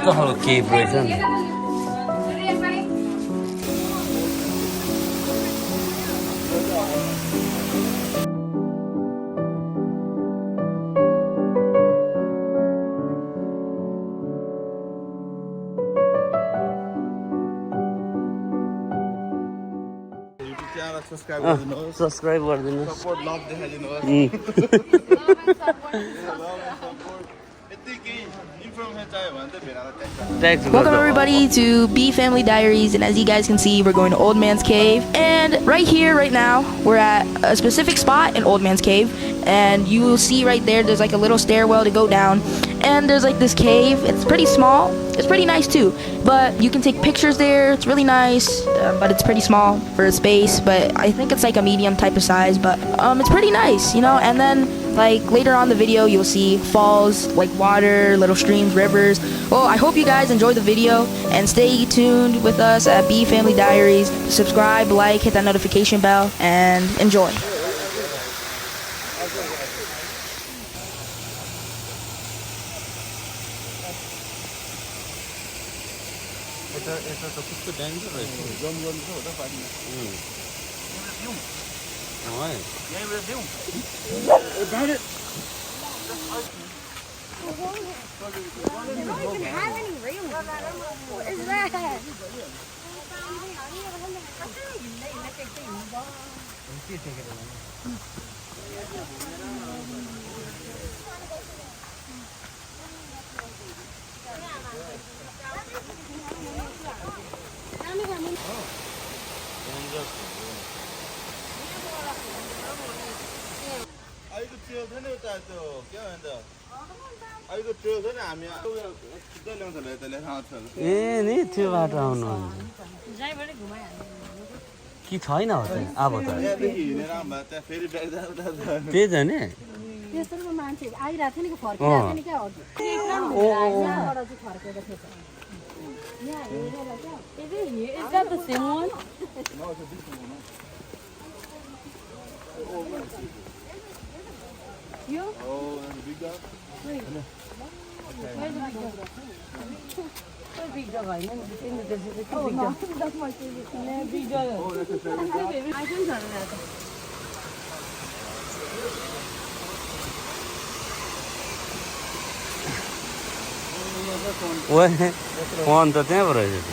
कस्तो खालको केभ रहेछ नि सब्सक्राइब गरिदिनुहोस् सपोर्ट लभ देखाइदिनुहोस् यतिकै इन्फर्मेसन चाहियो भने चाहिँ भेडालाई tag Welcome everybody to B Family Diaries, and as you guys can see, we're going to Old Man's Cave. And right here, right now, we're at a specific spot in Old Man's Cave, and you will see right there, there's like a little stairwell to go down, and there's like this cave. It's pretty small. It's pretty nice too, but you can take pictures there. It's really nice, but it's pretty small for a space, but I think it's like a medium type of size, but it's pretty nice, you know. And then like later on the video, you'll see falls, like water, little streams, rivers. Well, I hope you guys enjoy the video and stay tuned with us at B Family Diaries. Subscribe, like, hit that notification bell, and enjoy. यता त कस्तो danger रहेछ जङ्गल छ त पानी यहीँबाट दिउँ अहिलेको ट्रेल छ नि उता त्यो के भन्छ अहिलेको ट्रेल छ नि हामी छिट्टै ल्याउँछ होला यता लेखा आउँछ होला ए नि त्यो बाटो आउनु कि छैन हो चाहिँ अब त त्यहाँदेखि हिँडेर आउँदा त्यहाँ फेरि ब्याग जाँदा त्यही त नि त्यस्तोमा मान्छे आइरहेको थियो नि फर्किरहेको थियो नि क्या यहाँबाट चाहिँ फर्केको थियो त यहाँ हेरेर क्या Is that the same one? यो Oh, and the big dog? Big dog होइन नि तिमी त्यसरी Oh, no, that's my favorite. big dog Oh, that's a favorite dog? I don't know that. ओए फोन त त्यहाँबाट रहेछ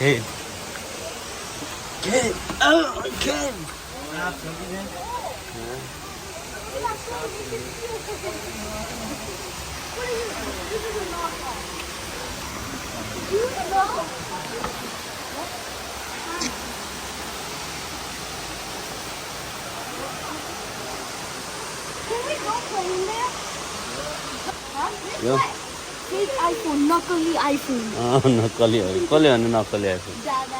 Hey. Ken! Oh, Ken! Can we go play in there? यो Fake iPhone, नकली iPhone. नक्कली हो कसले भन्नु नक्कली आएको ज्यादा.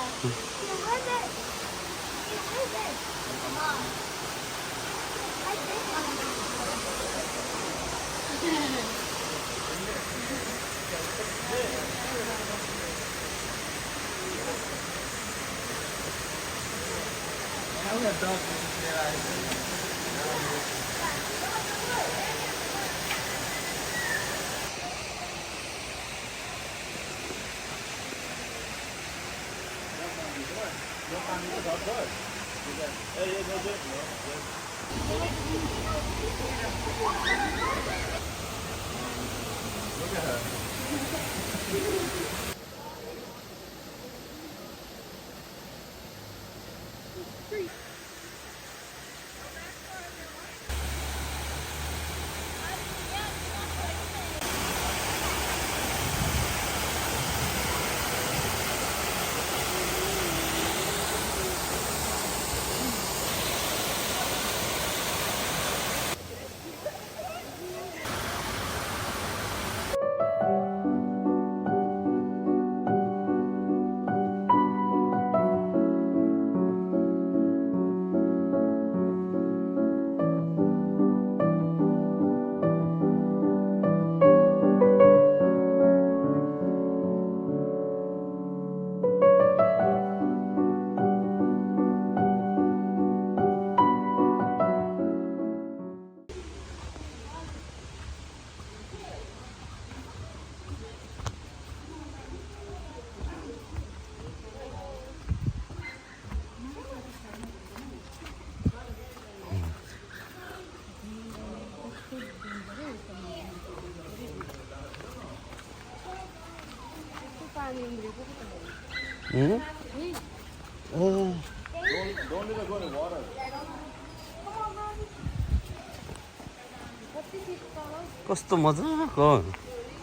कस्तो मजाको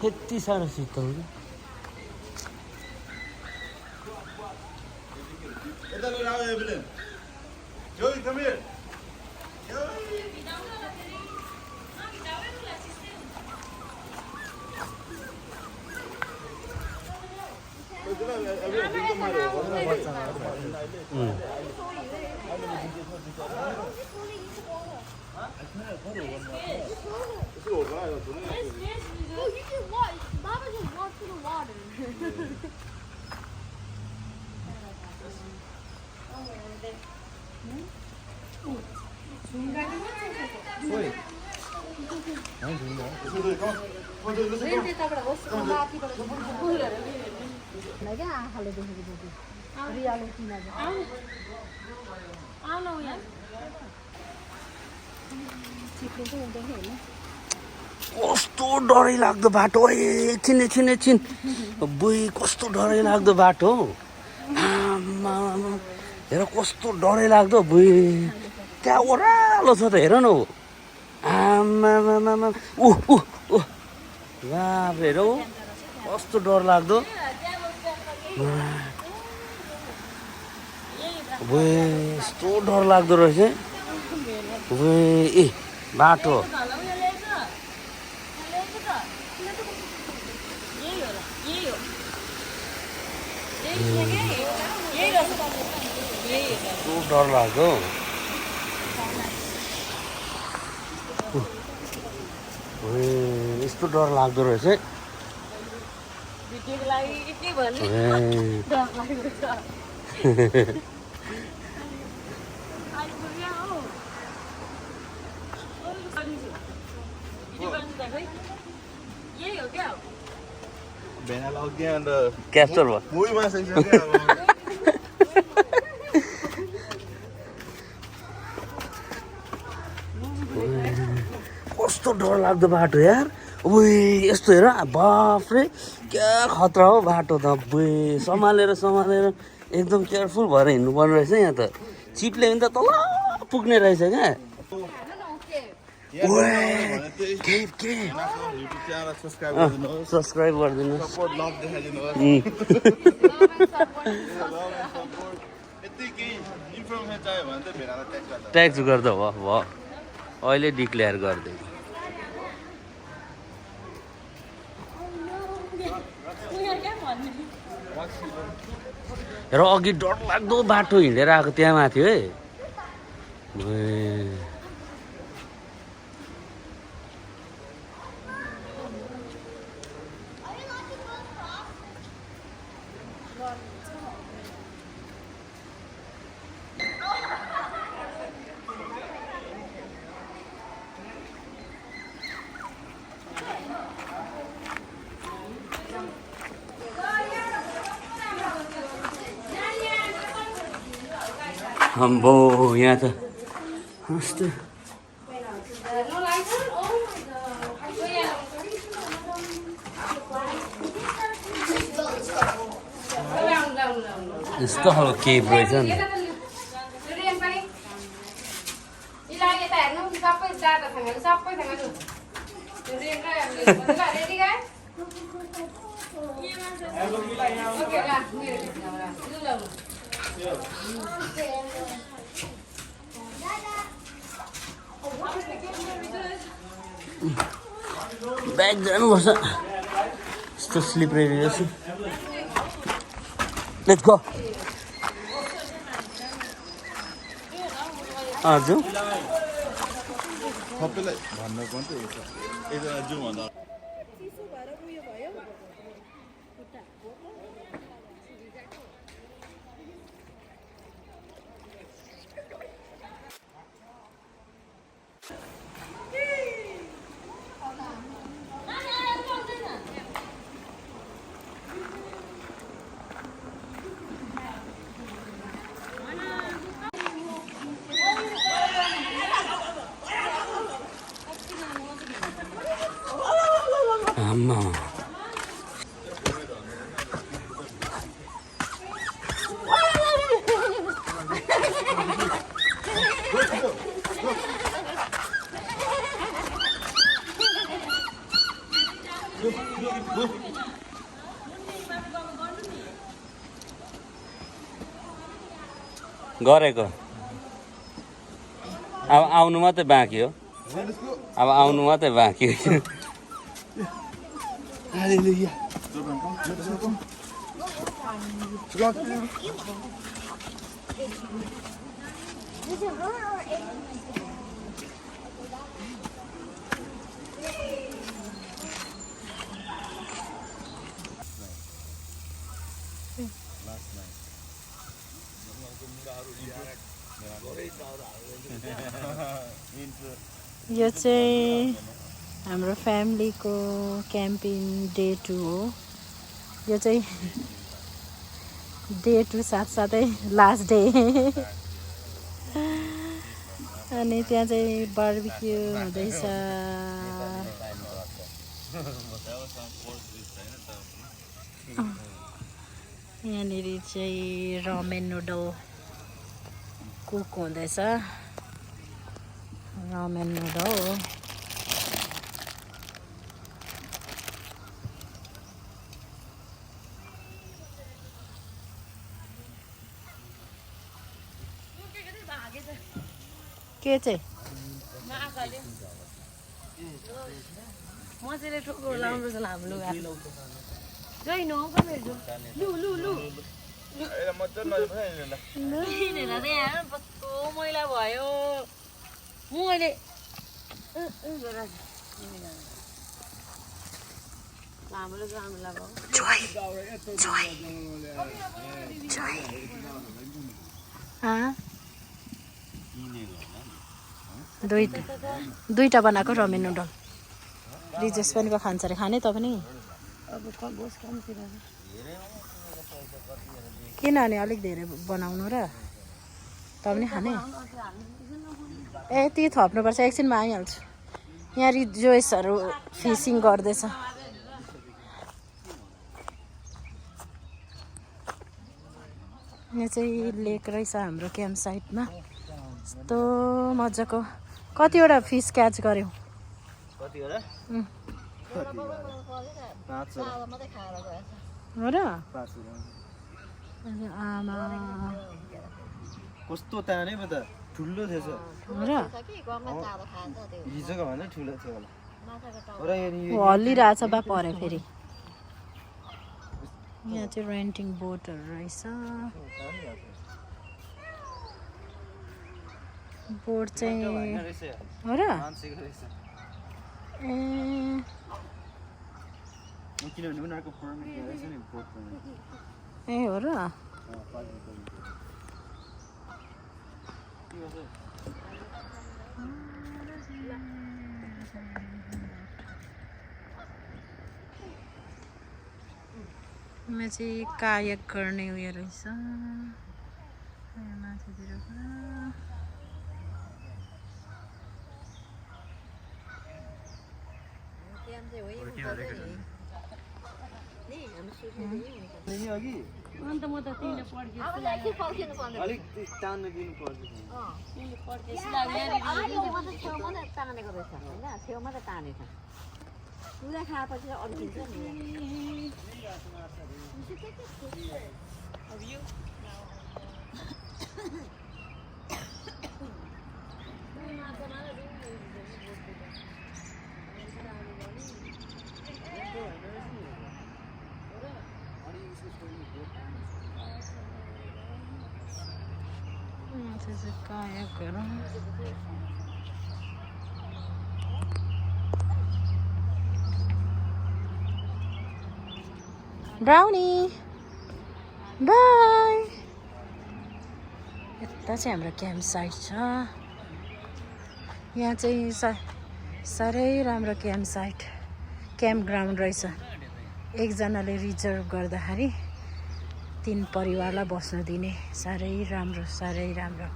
यति साह्रो शीतल यता लिएर आऊ एभलिन जोई कम हियर आँखाले देखेको रियालिटीमा कस्तो डरै लाग्दो बाटो एकछिन एकछिन एकछिन बुई कस्तो डरै लाग्दो बाटो हेर कस्तो डरै लाग्दो बुई त्यहाँ ओह्रालो छ त हेर न आमा हेर कस्तो डर लाग्दो यस्तो डर लाग्दो रहेछ ए बाटो यस्तो डर लाग्दो यस्तो डर लाग्दो रहेछ बेना लग्यो अन्त क्याप्चर भयो मुभीमा सकिसक्यो अब कस्तो डर लाग्दो बाटो यार यस्तो हेर बाफ्रे क्या खतरा हो बाटो त सम्हालेर एकदम केयरफुल भएर हिँड्नुपर्ने रहेछ यहाँ त चिप्ले भने त तल पुग्ने रहेछ क्या सब्सक्राइब गरिदिनु ट्याक्स गर्दा भयो अहिले डिक्लेयर गर्दै र अघि डरलाग्दो बाटो हिँडेर आएको त्यहाँ माथि है अम्बो यहाँ त कस्तो यस्तो खालको केभ रहेछ नि ब्याग जानुपर्छ यस्तो स्लिपरी रहेछ लेट्स गो हजुर सबैलाई भन्नु पर्छ एकजना जाउँ भन्दा आम्मा गरेको अब आउनु मात्रै बाँकी हो अब आउनु मात्रै बाँकी हो Hallelujah. यो चाहिँ हाम्रो फ्यामिलीको क्याम्पिङ डे 2 हो यो चाहिँ डे 2 साथसाथै लास्ट डे अनि त्यहाँ चाहिँ बार्बिक्यू हुँदैछ यहाँनिर चाहिँ रमेन नुडल कुक हुँदैछ रमेन नुडल हो के चाहिँ मजाले टोको लाउनु पर्छ हाम्रो लुगा जोइ नो मेरो लु लु लु ए मज्जा नजाने ल हेरेर त यहाँ कस्तो मैला भयो म अहिले हाम्रो गाउँला भयो दुईटा बनाएको रमेन नुडल रिजेस पनि पो खान्छ अरे खाने त पनि अब कबोस कम्तिर किन अनि अलिक धेरै बनाउनु र त पनि खाने ए ती थप्नुपर्छ एकछिनमा आइहाल्छु यहाँ रिजोइसहरू फिसिङ गर्दैछ यहाँ चाहिँ लेक रहेछ हाम्रो क्याम्प साइटमा यस्तो मजाको कतिवटा फिस क्याच गऱ्यौ कतिवटा हो र आमा कस्तो ताने पो त ठुलो थिएछ हो र हिजोको भन्दा ठुलो थियो होला हल्लिरहेछ बा पऱ्यो फेरि यहाँ चाहिँ रेन्टिङ बोटहरू रहेछ बोट चाहिँ हो र ए किनभने उनीहरूको पर्मिट रहेछ नि बोट ए हो र यहाँ चाहिँ कायक गर्ने उयो रहेछ माथितिर अन्त म त तिमीले पड्केछु अलिक तान्न दिनु पर्छ तिमीले पड्केछु लाग्यो तानेको रहेछ होइन छेउमा त तानेछ पुरा खाएपछि अड्किन्छ नि कायक गरौँ ब्राउनी बाई यता चाहिँ हाम्रो क्याम्प साइट छ यहाँ चाहिँ साह्रै राम्रो क्याम्प साइट क्याम्प ग्राउन्ड रहेछ एकजनाले रिजर्भ गर्दाखेरि 3 परिवारलाई बस्न दिने साह्रै राम्रो साह्रै राम्रो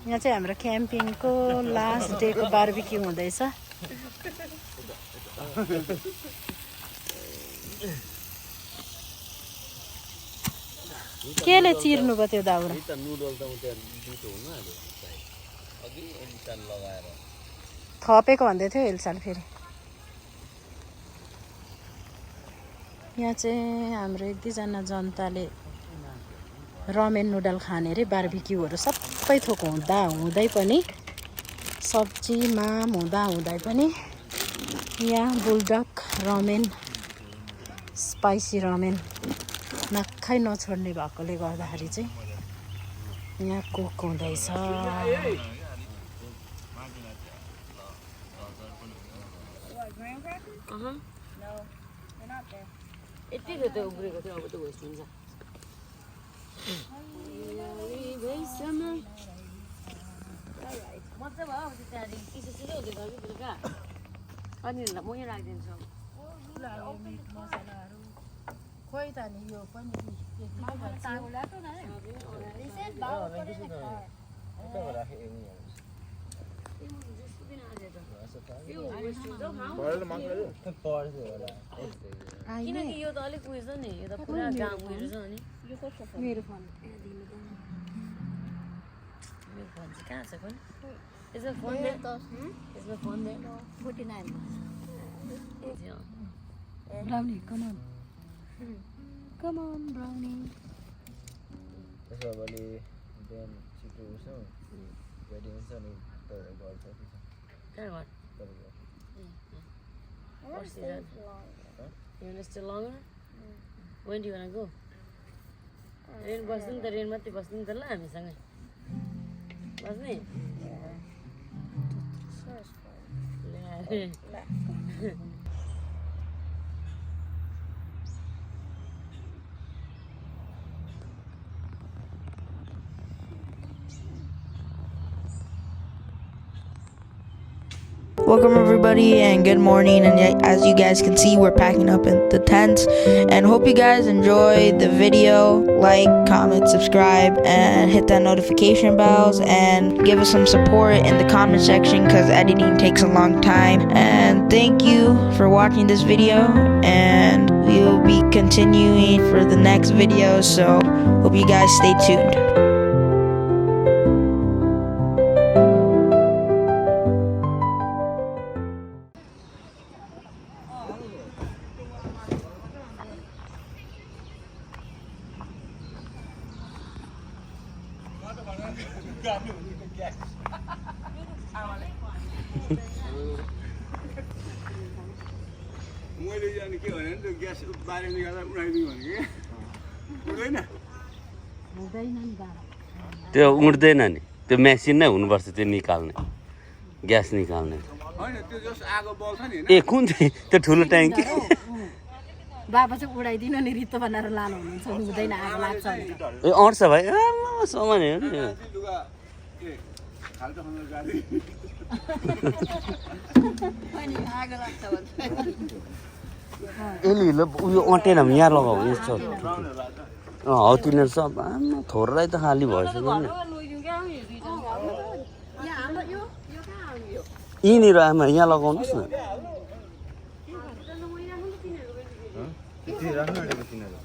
यहाँ चाहिँ हाम्रो क्याम्पिङको लास्ट डेको बार्बिक्यू हुँदैछ केले चिर्नु पो त्यो दाउरा त नुडल त त्यहाँ दुधो हुनु आयो अघि इन्स्टाल लगाएर थपेको भन्दै थियो हेलसाल फेरि यहाँ चाहिँ हाम्रो एक दुईजना जनताले रमेन नुडल खाने अरे बार्बिक्युहरू सबै थोक हुँदै पनि सब्जी माम हुँदै पनि यहाँ बुलडक रमेन स्पाइसी रमेन नखाइ नछोड्ने भएकोले गर्दाखेरि चाहिँ यहाँ कुक हुँदैछ यति त उब्रेको थियो अब त वेस्ट हुन्छ मजा भयो अब त्यहाँदेखि चिसो चिसो हुँदै गयो कि बेलुका अनि म यहाँ राखिदिन्छु खोइ त नि यो पनि किनकि यो त अलिक उयो छ नि यो त पुरा गाउँहरू छ नि मेरो फोन मेरो फोन चाहिँ कहाँ छ कुन यसमा फोन दे यसमा फोन दे 49 Yeah. Brownie come on brownie त्यसो भने बिहान छिटो उठ्छौँ रेडी हुन्छ अनि तपाईँ घर छ कि Kind of what? What's the other? You want to stay longer? When do you want to go? Rain बस्नु त रेन मात्रै बस्नु नि त ल हामीसँगै बस्ने Welcome everybody and good morning, and as you guys can see, we're packing up in the tents and hope you guys enjoy the video. Like, comment, subscribe, and hit that notification bells and give us some support in the comment section because editing takes a long time. And thank you for watching this video, and we will be continuing for the next video, so hope you guys stay tuned. मैले जाने के भने नि gas बारे निकालेर उडाइदिउँ भने कि उड्दैन त्यो उड्दैन नि त्यो मेसिन नै हुनुपर्छ त्यो निकाल्ने ग्यास निकाल्ने होइन त्यो जस आगो बल्छ नि ए कुन चाहिँ त्यो ठुलो ट्याङ्की बाबा चाहिँ उडाइदिनु नि रित्तो बनाएर लानु हुनुहुन्छ हुँदैन आगो लाग्छ ए अट्छ भाइ सामान हेर्नु नि लुगा ए खाल्टो खानु गाडी यसले उयो अँटेन भने यहाँ लगाऊ यस्तो हौ तिनीहरू सब आमा थोरै त खाली भएछ नि यहीँनिर आमा यहाँ लगाउनुहोस् न राख्नु आँटेको तिनीहरू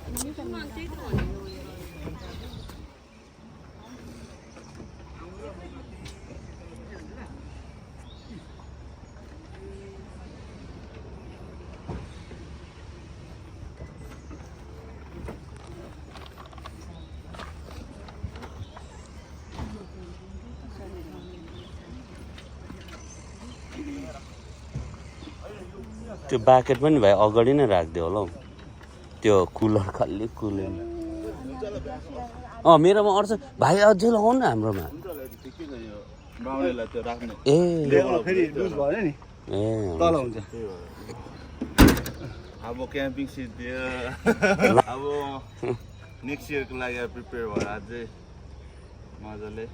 त्यो बाकेट पनि भाइ अगाडि नै राखिदियो होला हौ त्यो कुलर खालि कुलेन मेरोमा अट्छ भाइ अझै लगाउनु न हाम्रोमा बाउलेलाई त्यो राख्ने ए फेरि लुज भयो नि ए तल हुन्छ अब क्याम्पिङ सिट दियो अब नेक्स्ट इयरको लागि प्रिपेयर भएर अझै मजाले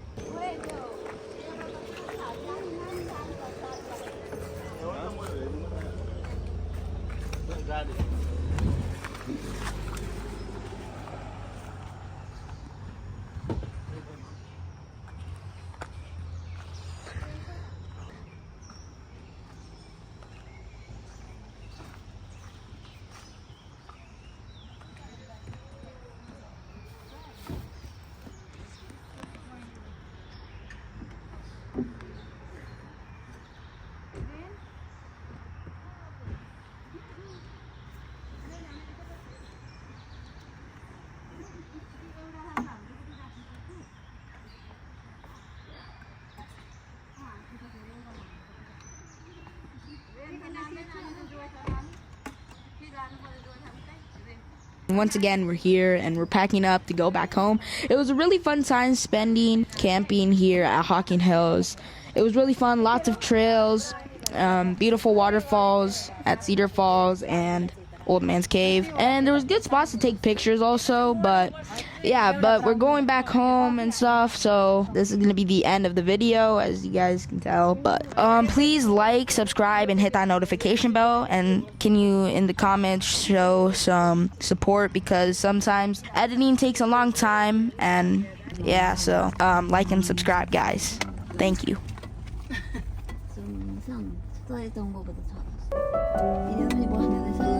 Once again, we're here and we're packing up to go back home. It was a really fun time spending camping here at Hocking Hills. It was really fun, lots of trails, beautiful waterfalls at Cedar Falls and Old Man's Cave. And there was good spots to take pictures also, but yeah, but we're going back home and stuff, so this is gonna be the end of the video, as you guys can tell. But please like, subscribe, and hit that notification bell, and can you in the comments show some support, because sometimes editing takes a long time. And yeah, so like and subscribe, guys. Thank you. 좀 이상 스타일했던 것보다 잘했어. 이제 다시 뭐 하면